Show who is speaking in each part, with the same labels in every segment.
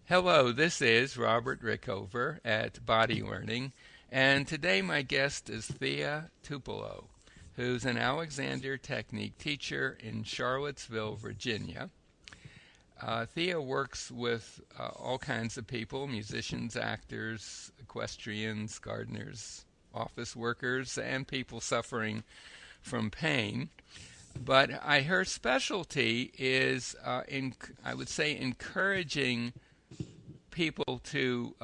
Speaker 1: Hello, this is Robert Rickover at Body Learning, and today my guest is Thea Tupelo, who's an Alexander Technique teacher in Charlottesville, Virginia. Thea works with all kinds of people: musicians, actors, equestrians, gardeners, office workers, and people suffering from pain. But her specialty is, I would say, encouraging people to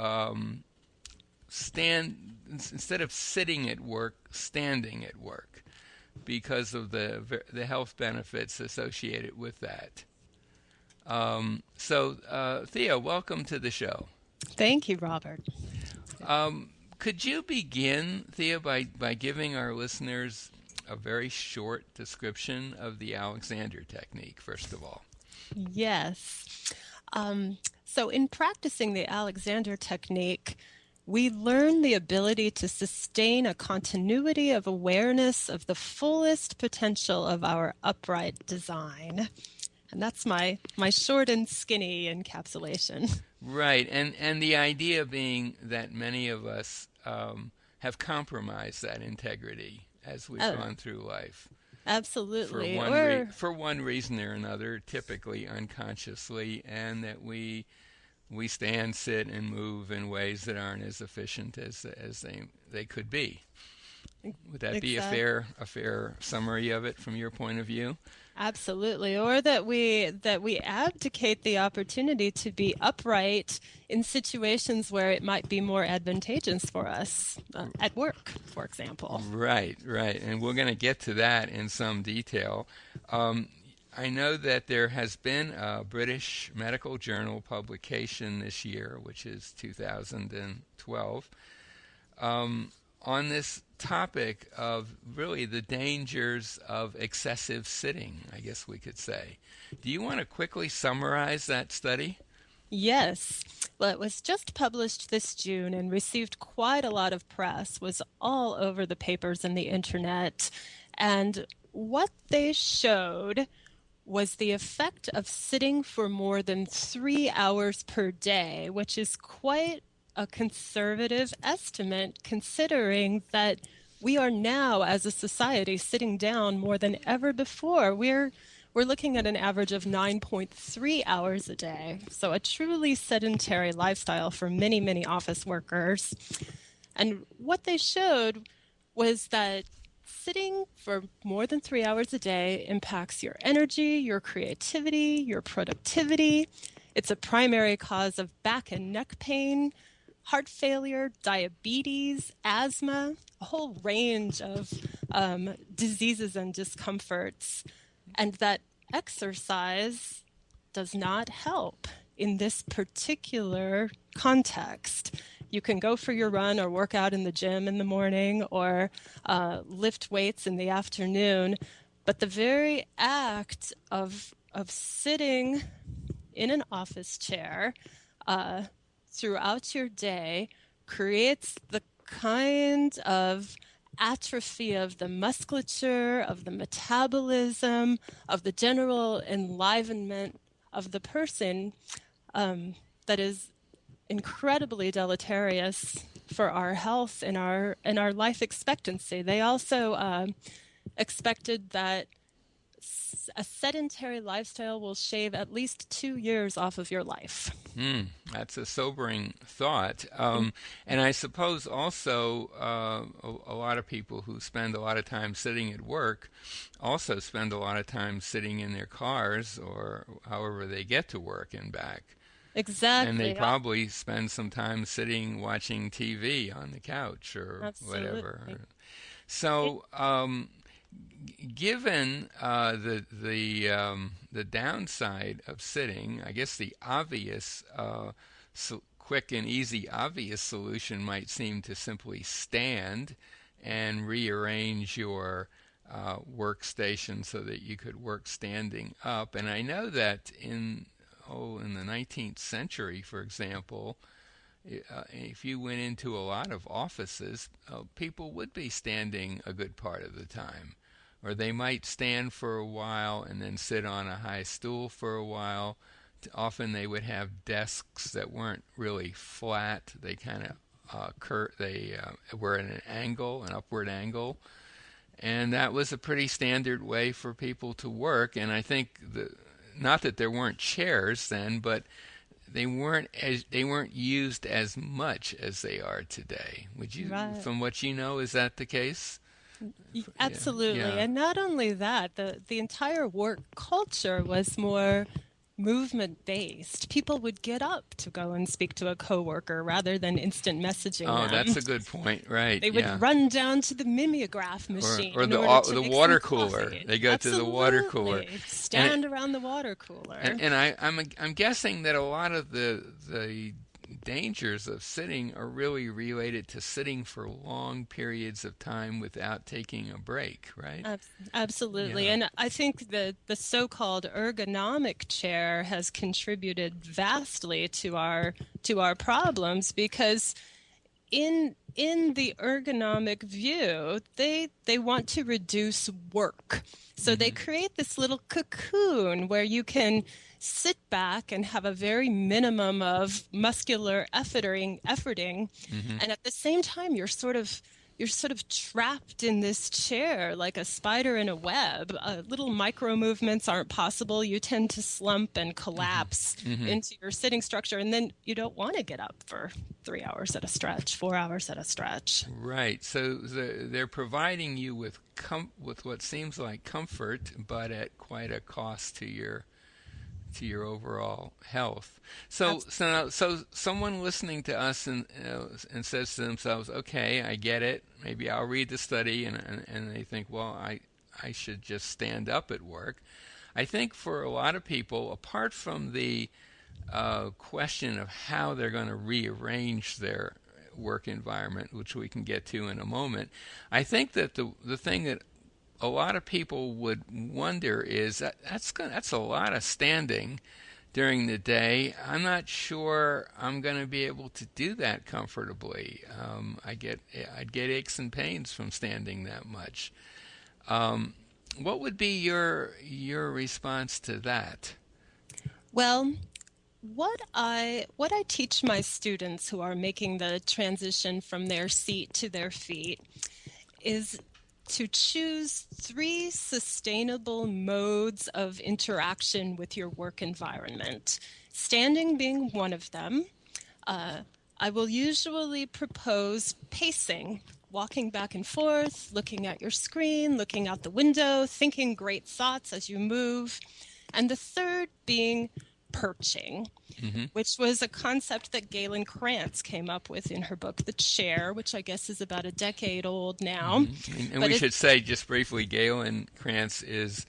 Speaker 1: stand instead of sitting at work, standing at work, because of the health benefits associated with that. Thea, welcome to the show.
Speaker 2: Thank you, Robert.
Speaker 1: Could you begin, Thea, by giving our listeners a very short description of the Alexander technique, first of all?
Speaker 2: Yes. So, in practicing the Alexander technique, we learn the ability to sustain a continuity of awareness of the fullest potential of our upright design. And that's my short and skinny encapsulation.
Speaker 1: Right, and the idea being that many of us have compromised that integrity as we've
Speaker 2: Oh,
Speaker 1: gone through life
Speaker 2: absolutely. Or
Speaker 1: for one reason or another, typically unconsciously, and that we stand, sit, and move in ways that aren't as efficient as they could be. Would that be
Speaker 2: exact
Speaker 1: a fair summary of it from your point of view?
Speaker 2: Absolutely. Or that we abdicate the opportunity to be upright in situations where it might be more advantageous for us at work, for example.
Speaker 1: Right, right. And we're going to get to that in some detail. Um, I know that there has been a British Medical Journal publication this year, which is 2012, on this topic of really the dangers of excessive sitting, I guess we could say. Do you want to quickly summarize that study?
Speaker 2: Yes. Well, it was just published this June and received quite a lot of press, was all over the papers and the internet. And what they showed was the effect of sitting for more than 3 hours per day, which is quite a conservative estimate considering that we are now, as a society, sitting down more than ever before. We're looking at an average of 9.3 hours a day. So a truly sedentary lifestyle for many, many office workers. And what they showed was that sitting for more than 3 hours a day impacts your energy, your creativity, your productivity. It's a primary cause of back and neck pain, heart failure, diabetes, asthma, a whole range of diseases and discomforts. And that exercise does not help in this particular context. You can go for your run or work out in the gym in the morning or lift weights in the afternoon, but the very act of sitting in an office chair throughout your day creates the kind of atrophy of the musculature, of the metabolism, of the general enlivenment of the person that is incredibly deleterious for our health and our life expectancy. They also expected that a sedentary lifestyle will shave at least 2 years off of your life.
Speaker 1: That's a sobering thought. And I suppose also a lot of people who spend a lot of time sitting at work also spend a lot of time sitting in their cars or however they get to work and back. And they
Speaker 2: Exactly.
Speaker 1: probably spend some time sitting watching TV on the couch or whatever.
Speaker 2: Absolutely. It,
Speaker 1: So, given the downside of sitting, I guess the obvious, quick and easy, obvious solution might seem to simply stand and rearrange your workstation so that you could work standing up. And I know that in the 19th century, for example, if you went into a lot of offices, people would be standing a good part of the time. Or they might stand for a while and then sit on a high stool for a while often they would have desks that weren't really flat. They kind of were at an angle, an upward angle, and that was a pretty standard way for people to work. And I think not that there weren't chairs then, but they weren't used as much as they are today. Would you,
Speaker 2: Right.
Speaker 1: from what you know, is that the case?
Speaker 2: Absolutely.
Speaker 1: Yeah.
Speaker 2: And not only that, the entire work culture was more movement based. People would get up to go and speak to a coworker rather than instant messaging
Speaker 1: Oh,
Speaker 2: them.
Speaker 1: that's a good point. Right.
Speaker 2: They
Speaker 1: Yeah.
Speaker 2: would run down to the mimeograph machine
Speaker 1: Or
Speaker 2: in
Speaker 1: the
Speaker 2: order to
Speaker 1: the
Speaker 2: make
Speaker 1: water
Speaker 2: some
Speaker 1: cooler.
Speaker 2: coffee.
Speaker 1: They go to the water cooler.
Speaker 2: Absolutely. Stand around the water cooler.
Speaker 1: And I'm guessing that a lot of the dangers of sitting are really related to sitting for long periods of time without taking a break, right?
Speaker 2: Absolutely.
Speaker 1: Yeah.
Speaker 2: And I think the so-called ergonomic chair has contributed vastly to our problems because in the ergonomic view, they want to reduce work. So they create this little cocoon where you can sit back and have a very minimum of muscular efforting, and at the same time you're sort of trapped in this chair like a spider in a web. Little micro movements aren't possible. You tend to slump and collapse into your sitting structure, and then you don't want to get up for 3 hours at a stretch, 4 hours at a stretch.
Speaker 1: Right. So they're providing you with what seems like comfort, but at quite a cost to your overall health. So someone listening to us and says to themselves, "Okay, I get it. Maybe I'll read the study," and they think, "Well, I should just stand up at work." I think for a lot of people, apart from the question of how they're going to rearrange their work environment, which we can get to in a moment, I think that the thing that a lot of people would wonder is that's a lot of standing during the day. I'm not sure I'm going to be able to do that comfortably. I'd get aches and pains from standing that much. What would be your response to that?
Speaker 2: Well, what I teach my students who are making the transition from their seat to their feet is to choose 3 sustainable modes of interaction with your work environment, standing being one of them. I will usually propose pacing, walking back and forth, looking at your screen, looking out the window, thinking great thoughts as you move. And the third being perching, which was a concept that Galen Krantz came up with in her book, The Chair, which I guess is about a decade old now.
Speaker 1: And we should say just briefly, Galen Krantz is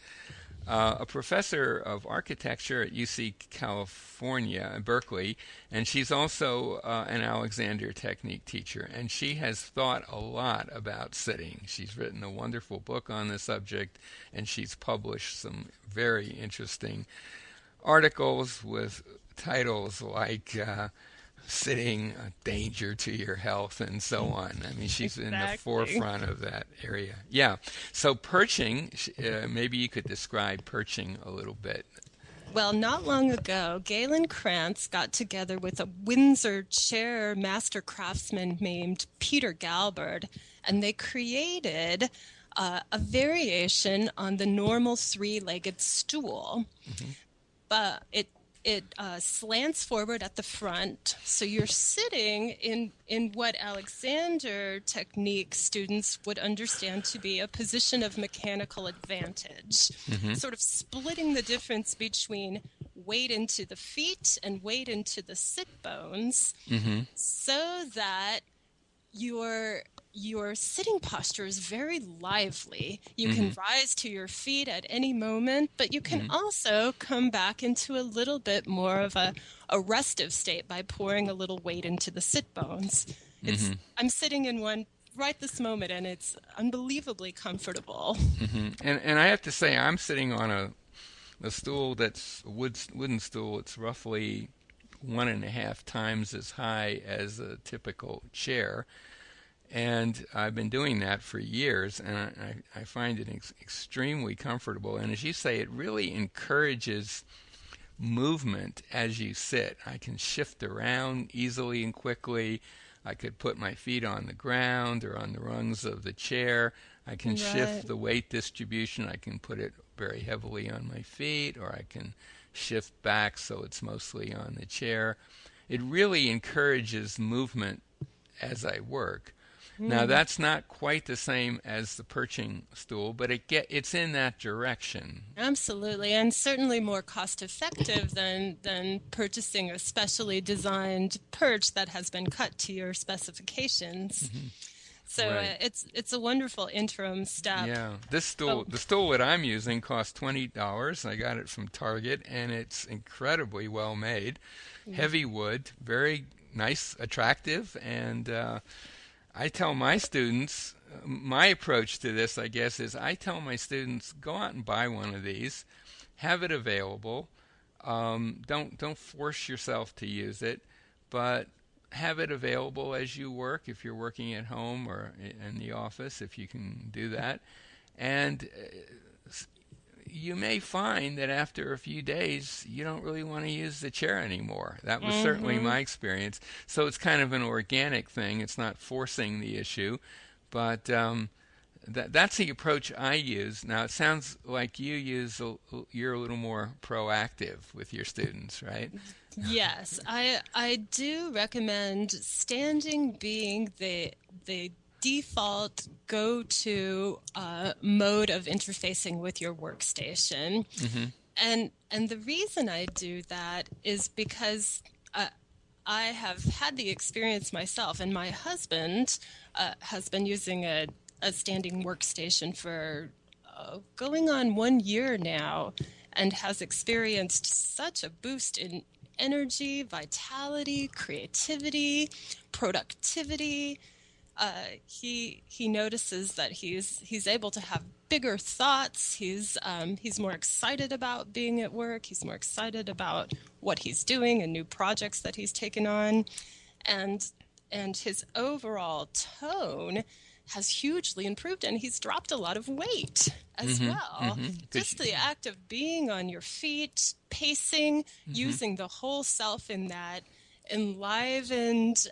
Speaker 1: a professor of architecture at UC California, Berkeley, and she's also an Alexander Technique teacher, and she has thought a lot about sitting. She's written a wonderful book on the subject, and she's published some very interesting articles with titles like Sitting, a Danger to Your Health, and so on. I mean, she's in the forefront of that area. Yeah. So perching, maybe you could describe perching a little bit.
Speaker 2: Well, not long ago, Galen Krantz got together with a Windsor chair master craftsman named Peter Galberd, and they created a variation on the normal 3-legged stool. But it slants forward at the front, so you're sitting in what Alexander Technique students would understand to be a position of mechanical advantage, sort of splitting the difference between weight into the feet and weight into the sit bones, so that your sitting posture is very lively. You can rise to your feet at any moment, but you can also come back into a little bit more of a restive state by pouring a little weight into the sit bones. I'm sitting in one right this moment, and it's unbelievably comfortable.
Speaker 1: And I have to say, I'm sitting on a stool that's a wooden stool. It's roughly 1.5 times as high as a typical chair. And I've been doing that for years, and I find it extremely comfortable. And as you say, it really encourages movement as you sit. I can shift around easily and quickly. I could put my feet on the ground or on the rungs of the chair. I can
Speaker 2: Right.
Speaker 1: shift the weight distribution. I can put it very heavily on my feet, or I can shift back so it's mostly on the chair. It really encourages movement as I work. Now
Speaker 2: Mm.
Speaker 1: that's not quite the same as the perching stool, but it's in that direction.
Speaker 2: Absolutely, and certainly more cost effective than purchasing a specially designed perch that has been cut to your specifications. So
Speaker 1: Right.
Speaker 2: it's a wonderful interim step.
Speaker 1: Yeah. This stool,
Speaker 2: But
Speaker 1: the stool that I'm using costs $20. I got it from Target and it's incredibly well made. Heavy wood, very nice, attractive, and I tell my students, my approach to this, I guess, is I tell my students, go out and buy one of these, have it available. Don't force yourself to use it, but have it available as you work. If you're working at home or in the office, if you can do that, and you may find that after a few days you don't really want to use the chair anymore. That was certainly
Speaker 2: hmm
Speaker 1: my experience. So it's kind of an organic thing. It's not forcing the issue, but that's the approach I use. Now it sounds like you're a little more proactive with your students, right?
Speaker 2: Yes, I do recommend standing being the default go-to mode of interfacing with your workstation.
Speaker 1: Hmm.
Speaker 2: And the reason I do that is because I have had the experience myself, and my husband has been using a standing workstation for going on 1 year now, and has experienced such a boost in energy, vitality, creativity, productivity. He notices that he's able to have bigger thoughts. He's more excited about being at work. He's more excited about what he's doing and new projects that he's taken on, and and his overall tone has hugely improved, and he's dropped a lot of weight as
Speaker 1: Hmm.
Speaker 2: well.
Speaker 1: Hmm.
Speaker 2: Just the act of being on your feet, pacing,
Speaker 1: Hmm.
Speaker 2: using the whole self in that enlivened,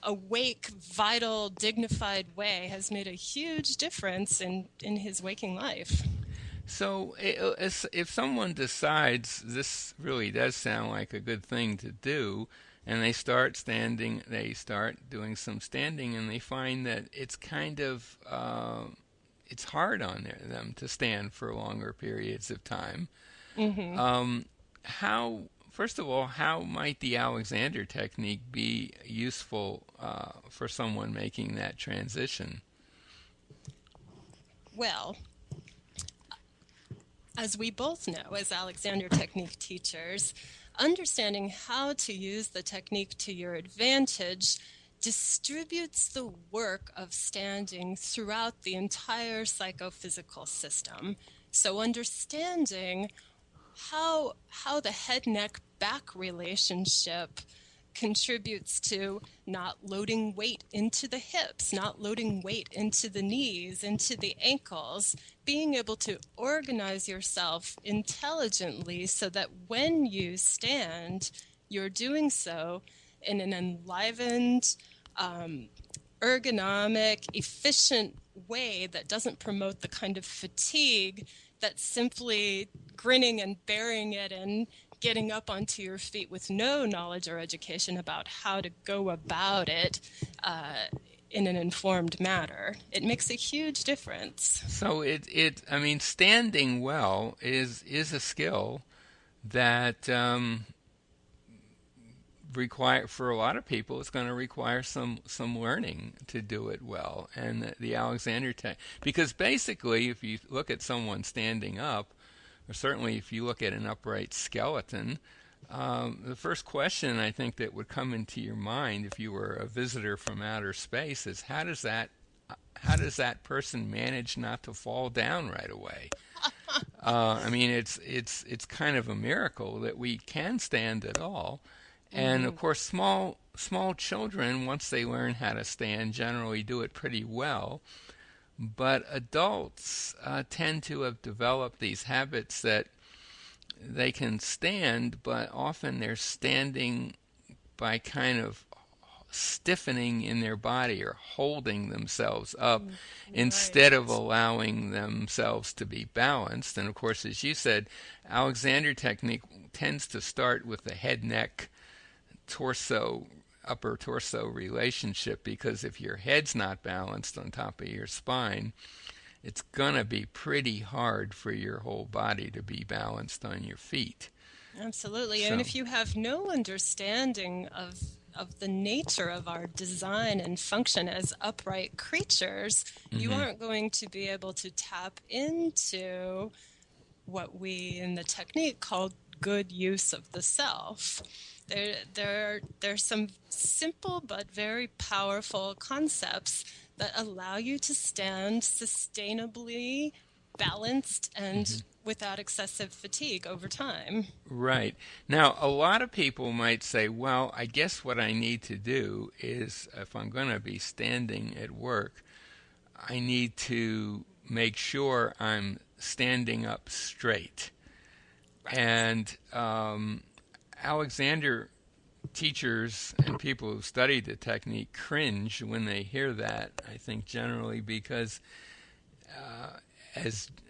Speaker 2: awake, vital, dignified way has made a huge difference in his waking life.
Speaker 1: So, if someone decides this really does sound like a good thing to do, and they start doing some standing, and they find that it's kind of it's hard on them to stand for longer periods of time.
Speaker 2: hmm
Speaker 1: How, first of all, how might the Alexander technique be useful for someone making that transition?
Speaker 2: Well, as we both know as Alexander Technique teachers, understanding how to use the technique to your advantage distributes the work of standing throughout the entire psychophysical system. So understanding how the head neck back relationship contributes to not loading weight into the hips, not loading weight into the knees, into the ankles, being able to organize yourself intelligently so that when you stand, you're doing so in an enlivened, ergonomic, efficient way that doesn't promote the kind of fatigue that simply grinning and bearing it and getting up onto your feet with no knowledge or education about how to go about it in an informed manner. It makes a huge difference.
Speaker 1: So I mean, standing well is a skill that require for a lot of people. It's going to require some learning to do it well, and the Alexander tech, because basically, if you look at someone standing up, or certainly if you look at an upright skeleton, the first question I think that would come into your mind if you were a visitor from outer space is how does that person manage not to fall down right away? I mean, it's kind of a miracle that we can stand at all. And of
Speaker 2: hmm
Speaker 1: course, small children, once they learn how to stand, generally do it pretty well. But adults tend to have developed these habits that they can stand, but often they're standing by kind of stiffening in their body or holding themselves up instead of
Speaker 2: Right.
Speaker 1: allowing themselves to be balanced. And of course, as you said, Alexander technique tends to start with the head neck torso upper torso relationship, because if your head's not balanced on top of your spine, it's going to be pretty hard for your whole body to be balanced on your feet.
Speaker 2: Absolutely. And
Speaker 1: So,
Speaker 2: if you have no understanding of the nature of our design and function as upright creatures, you
Speaker 1: mhm.
Speaker 2: aren't going to be able to tap into what we in the technique call good use of the self. There's some simple but very powerful concepts that allow you to stand sustainably balanced and without excessive fatigue over time.
Speaker 1: Right. Now, a lot of people might say, well, I guess what I need to do is, if I'm going to be standing at work, I need to make sure I'm standing up straight.
Speaker 2: Right.
Speaker 1: And Alexander teachers and people who studied the technique cringe when they hear that, I think generally because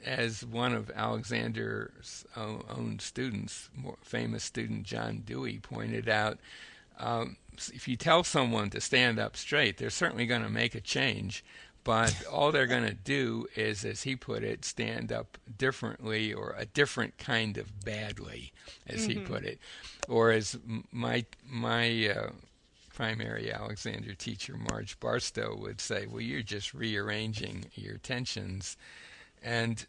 Speaker 1: as one of Alexander's own students, more famous student John Dewey pointed out, if you tell someone to stand up straight, they're certainly going to make a change, but all they're going to do is, as he put it, stand up differently or a different kind of badly, as he
Speaker 2: Hmm.
Speaker 1: put it, or as my primary Alexander teacher Marge Barstow would say, well, you're just rearranging your tensions. And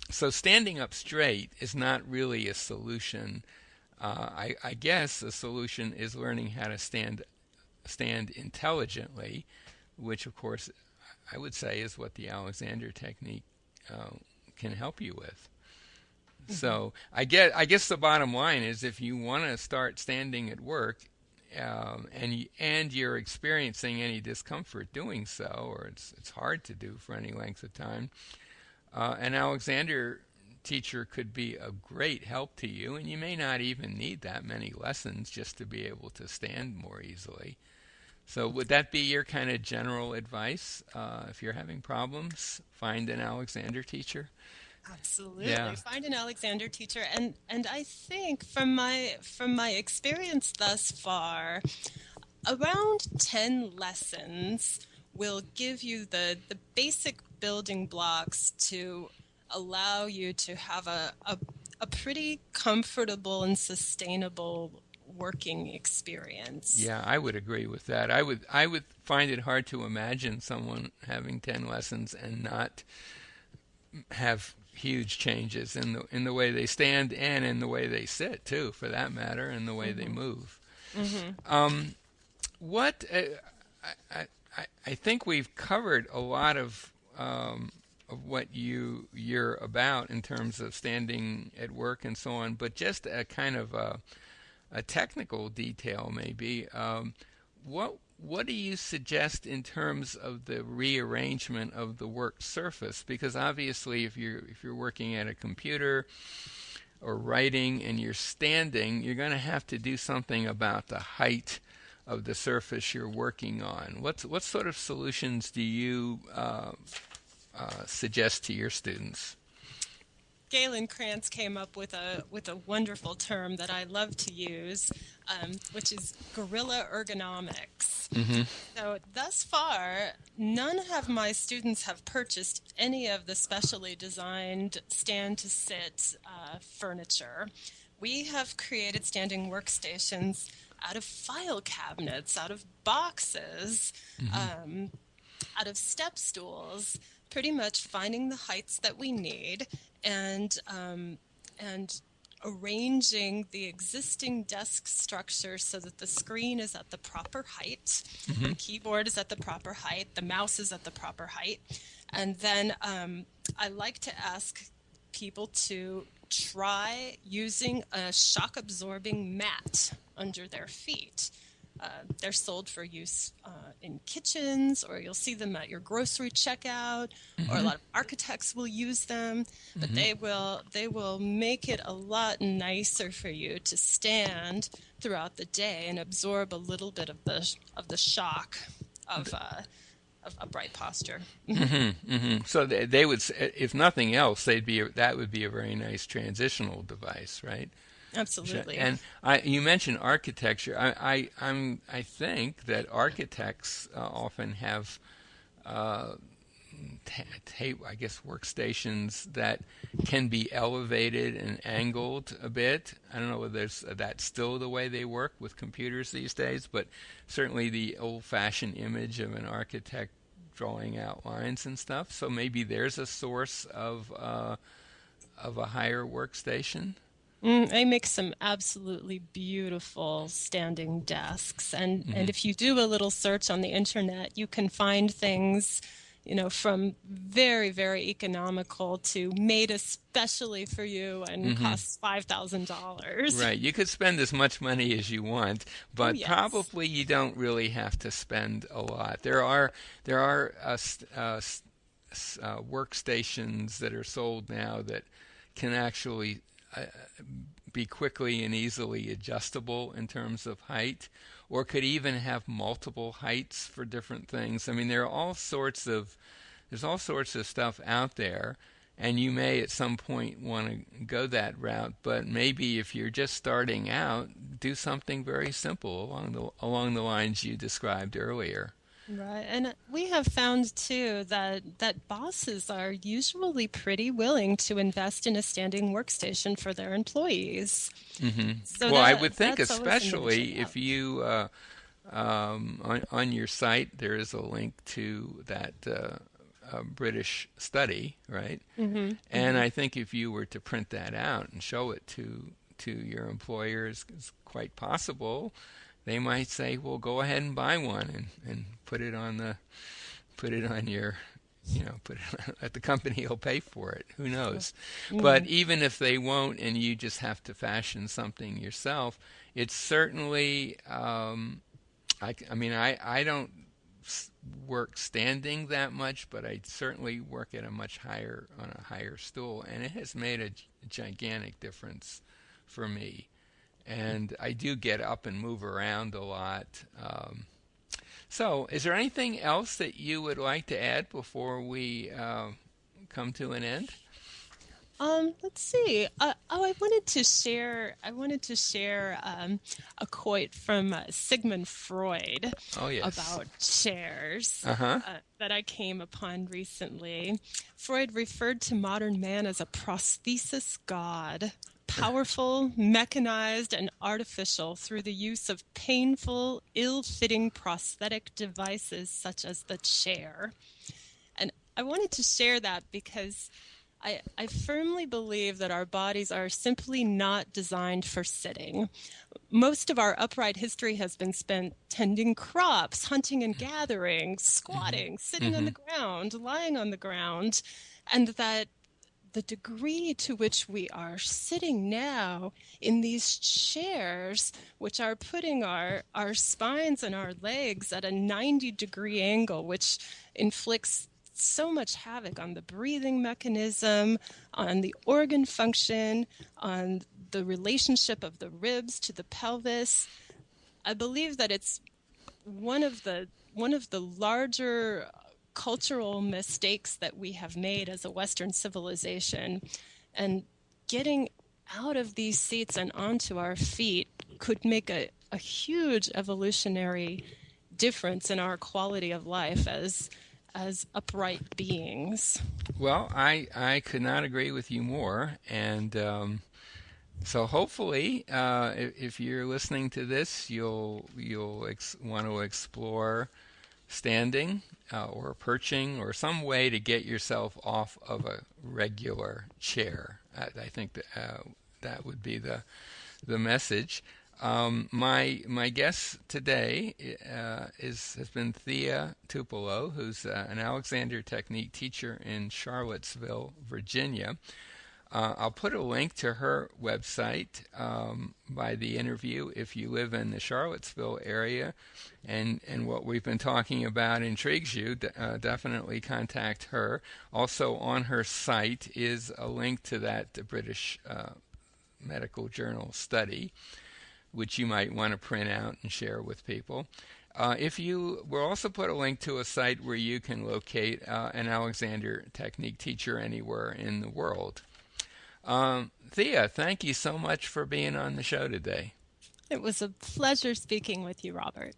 Speaker 1: so standing up straight is not really a solution. I guess a solution is learning how to stand intelligently, which of course I would say is what the Alexander technique uh, can help you with.
Speaker 2: Hmm.
Speaker 1: So I guess the bottom line is, if you want to start standing at work, and you're experiencing any discomfort doing so, or it's hard to do for any length of time, an Alexander teacher could be a great help to you, and you may not even need that many lessons just to be able to stand more easily. So, would that be your kind of general advice? If you're having problems, find an Alexander teacher.
Speaker 2: Absolutely.
Speaker 1: Yeah.
Speaker 2: Find an Alexander teacher. And I think from my experience thus far, around 10 lessons will give you the basic building blocks to allow you to have a pretty comfortable and sustainable working experience.
Speaker 1: Yeah, I would agree with that. I would find it hard to imagine someone having 10 lessons and not have huge changes in the way they stand and in the way they sit too, for that matter, and the way they
Speaker 2: Hmm.
Speaker 1: move.
Speaker 2: Hmm.
Speaker 1: Um, what I think we've covered a lot of what you're about in terms of standing at work and so on, but just a kind of a technical detail maybe. What do you suggest in terms of the rearrangement of the work surface? Because obviously, if you're working at a computer or writing and you're standing, you're going to have to do something about the height of the surface you're working on. What sort of solutions do you suggest to your students?
Speaker 2: Galen Krantz came up with a wonderful term that I love to use, which is guerrilla ergonomics.
Speaker 1: Hmm.
Speaker 2: So thus far, none of my students have purchased any of the specially designed stand to sit furniture. We have created standing workstations out of file cabinets, out of boxes,
Speaker 1: Hmm.
Speaker 2: um, out of step stools, pretty much finding the heights that we need and arranging the existing desk structure so that the screen is at the proper height,
Speaker 1: Hmm.
Speaker 2: the keyboard is at the proper height, the mouse is at the proper height. And then I like to ask people to try using a shock absorbing mat under their feet. They're sold for use in kitchens, or you'll see them at your grocery checkout, or a
Speaker 1: Mm-hmm.
Speaker 2: lot of architects will use them. But
Speaker 1: Mm-hmm.
Speaker 2: they will make it a lot nicer for you to stand throughout the day and absorb a little bit of the shock of upright posture.
Speaker 1: Mm-hmm. Mm-hmm. So they would, if nothing else, that would be a very nice transitional device, right?
Speaker 2: Absolutely.
Speaker 1: And you mentioned architecture. I think that architects often have I guess workstations that can be elevated and angled a bit. I don't know whether that's still the way they work with computers these days, but certainly the old-fashioned image of an architect drawing out lines and stuff. So maybe there's a source of a higher workstation.
Speaker 2: They make some absolutely beautiful standing desks. And
Speaker 1: Mm-hmm.
Speaker 2: if you do a little search on the internet, you can find things, from very, very economical to made especially for you and
Speaker 1: Mm-hmm.
Speaker 2: costs $5,000.
Speaker 1: Right. You could spend as much money as you want,
Speaker 2: Oh,
Speaker 1: but
Speaker 2: yes.
Speaker 1: probably you don't really have to spend a lot. There are workstations that are sold now that can actually uh, be quickly and easily adjustable in terms of height, or could even have multiple heights for different things. I mean, there's all sorts of stuff out there, and you may at some point want to go that route. But maybe if you're just starting out, do something very simple along the lines you described earlier.
Speaker 2: Right. And we have found too that bosses are usually pretty willing to invest in a standing workstation for their employees.
Speaker 1: Hmm.
Speaker 2: So
Speaker 1: Well, I would think,
Speaker 2: that's always something to check
Speaker 1: especially
Speaker 2: out.
Speaker 1: if you on your site, there is a link to that British study, right?
Speaker 2: Hmm.
Speaker 1: And I think if you were to print that out and show it to your employers, it's quite possible they might say, "Well, go ahead and buy one and put it on your." Put it at the company will pay for it. Who knows? But
Speaker 2: Mm.
Speaker 1: even if they won't, and you just have to fashion something yourself, it's certainly I mean, I don't work standing that much, but I certainly work at a much higher on a higher stool, and it has made a gigantic difference for me. And I do get up and move around a lot. So, is there anything else that you would like to add before we come to an end?
Speaker 2: Let's see. I wanted to share. A quote from Sigmund Freud
Speaker 1: Oh, yes.
Speaker 2: about chairs
Speaker 1: Uh huh.
Speaker 2: that I came upon recently. Freud referred to modern man as a prosthesis god, powerful, mechanized, and artificial through the use of painful, ill-fitting prosthetic devices such as the chair. And I wanted to share that because I firmly believe that our bodies are simply not designed for sitting. Most of our upright history has been spent tending crops, hunting and gathering, squatting, sitting on
Speaker 1: Mm-hmm.
Speaker 2: the ground, lying on the ground, and that the degree to which we are sitting now in these chairs, which are putting our spines and our legs at a 90-degree angle, which inflicts so much havoc on the breathing mechanism, on the organ function, on the relationship of the ribs to the pelvis. I believe that it's one of the larger cultural mistakes that we have made as a Western civilization, and getting out of these seats and onto our feet could make a huge evolutionary difference in our quality of life as upright beings.
Speaker 1: Well, I could not agree with you more, and so hopefully, if you're listening to this, you'll want to explore standing or perching or some way to get yourself off of a regular chair. I think that would be the message. My guest today has been Thea Tupelo, who's an Alexander Technique teacher in Charlottesville, Virginia. I'll put a link to her website by the interview if you live in the Charlottesville area and what we've been talking about intrigues you. Definitely contact her. Also, on her site is a link to that British Medical Journal study, which you might want to print out and share with people. We'll also put a link to a site where you can locate an Alexander Technique teacher anywhere in the world. Thea, thank you so much for being on the show today.
Speaker 2: It was a pleasure speaking with you, Robert.